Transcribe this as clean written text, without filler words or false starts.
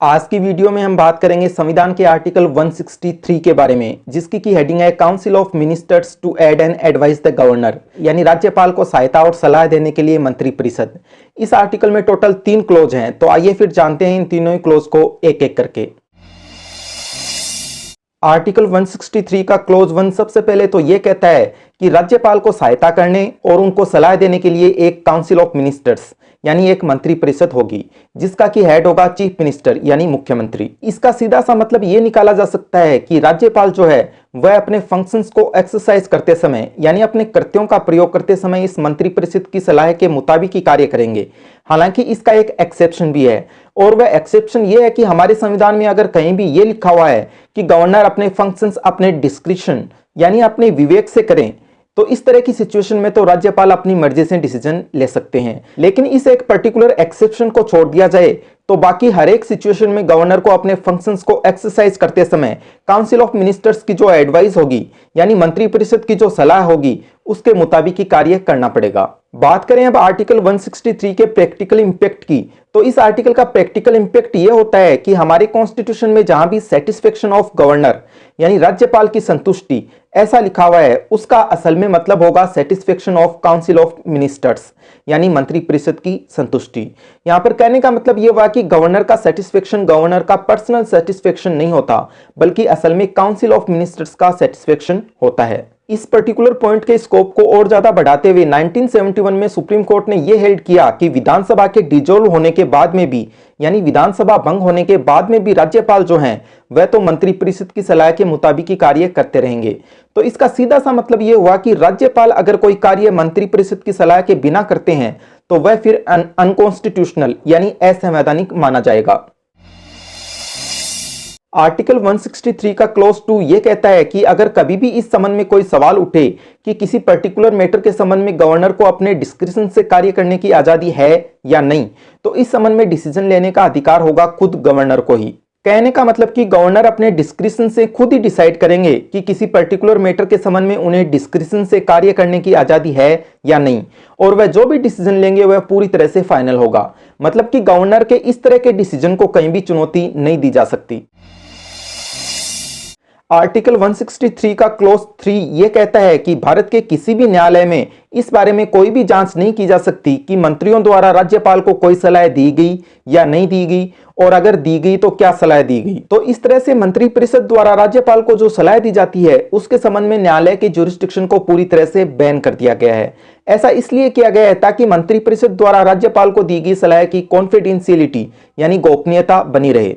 आज की वीडियो में हम बात करेंगे संविधान के आर्टिकल 163 के बारे में, जिसकी की हेडिंग है council of ministers to aid and advice the governor, यानी राज्यपाल को सहायता और सलाह देने के लिए मंत्रिपरिषद। इस आर्टिकल में टोटल 3 क्लोज हैं, तो आइए फिर जानते हैं इन तीनों ही क्लोज को एक एक करके। आर्टिकल 163 का क्लोज 1 सबसे पहले तो यह कहता है कि राज्यपाल को सहायता करने और उनको सलाह देने के लिए एक काउंसिल ऑफ मिनिस्टर्स यानी एक मंत्रिपरिषद होगी, जिसका की हेड होगा चीफ मिनिस्टर यानी मुख्यमंत्री। इसका सीधा सा मतलब यह निकाला जा सकता है कि राज्यपाल जो है वह अपने फंक्शंस को एक्सरसाइज करते समय यानी अपने कृत्यों का प्रयोग करते समय इस मंत्रिपरिषद की सलाह के मुताबिक ही कार्य करेंगे। हालांकि इसका एक एक्सेप्शन भी है, और वह एक्सेप्शन यह है कि हमारे संविधान में अगर कहीं भी यह लिखा हुआ है कि गवर्नर अपने फंक्शंस अपने डिस्क्रिप्शन यानी अपने विवेक से करें, तो इस तरह की सिचुएशन में तो राज्यपाल अपनी मर्जी से डिसीजन ले सकते हैं। लेकिन इस एक पर्टिकुलर एक्सेप्शन को छोड़ दिया जाए तो बाकी हर एक सिचुएशन में गवर्नर को अपने फंक्शंस को एक्सरसाइज करते समय काउंसिल ऑफ मिनिस्टर्स की जो एडवाइस होगी यानी मंत्रिपरिषद की जो सलाह होगी उसके मुताबिक ही कार्य करना पड़ेगा। बात करें अब आर्टिकल 163 के प्रैक्टिकल इंपैक्ट की, तो इस आर्टिकल का प्रैक्टिकल इंपैक्ट यह होता है कि हमारे कॉन्स्टिट्यूशन में जहां भी सेटिस्फेक्शन ऑफ गवर्नर यानी राज्यपाल की संतुष्टि ऐसा लिखा हुआ है, उसका असल में मतलब होगा satisfaction of council of ministers यानी मंत्रिपरिषद की संतुष्टि। यहां पर कहने का मतलब यह हुआ कि गवर्नर का सेटिस्फेक्शन गवर्नर का पर्सनल सेटिस्फेक्शन नहीं होता, बल्कि असल में काउंसिल ऑफ मिनिस्टर्स का सेटिस्फेक्शन होता है। इस पर्टिकुलर पॉइंट के स्कोप को और ज्यादा बढ़ाते हुए 1971 में सुप्रीम कोर्ट ने यह हेल्ड किया कि विधानसभा के डिसॉल्व होने के बाद में भी यानी विधानसभा भंग होने के बाद में भी राज्यपाल जो हैं वह तो मंत्रिपरिषद की सलाह के मुताबिक ही कार्य करते रहेंगे। तो इसका सीधा सा मतलब यह हुआ कि राज्यपाल अगर कोई कार्य मंत्रिपरिषद की सलाह के बिना करते हैं तो वह फिर अनकॉन्स्टिट्यूशनल यानी असंवैधानिक माना जाएगा। आर्टिकल 163 का क्लोज 2 यह कहता है कि अगर कभी भी इस संबंध में कोई सवाल उठे कि किसी पर्टिकुलर मैटर के संबंध में गवर्नर को अपने डिस्क्रिप्शन से कार्य करने की आजादी है या नहीं, तो इस संबंध में डिसीजन लेने का अधिकार होगा खुद गवर्नर को ही। कहने का मतलब कि गवर्नर अपने डिस्क्रिप्शन से खुद ही डिसाइड करेंगे कि किसी पर्टिकुलर मैटर के संबंध में उन्हें डिस्क्रिप्शन से कार्य करने की आजादी है या नहीं, और वह जो भी डिसीजन लेंगे वह पूरी तरह से फाइनल होगा। मतलब कि गवर्नर के इस तरह के डिसीजन को कहीं भी चुनौती नहीं दी जा सकती। आर्टिकल 163 का क्लोज 3 यह कहता है कि भारत के किसी भी न्यायालय में इस बारे में कोई भी जांच नहीं की जा सकती कि मंत्रियों द्वारा राज्यपाल को कोई सलाह दी गई या नहीं दी गई, और अगर दी गई तो क्या सलाह दी गई। तो इस तरह से मंत्रिपरिषद द्वारा राज्यपाल को जो सलाह दी जाती है उसके संबंध में न्यायालय के ज्यूरिसडिक्शन को पूरी तरह से बैन कर दिया गया है। ऐसा इसलिए किया गया है ताकि मंत्रिपरिषद द्वारा राज्यपाल को दी गई सलाह की कॉन्फिडेंशियलिटी यानी गोपनीयता बनी रहे।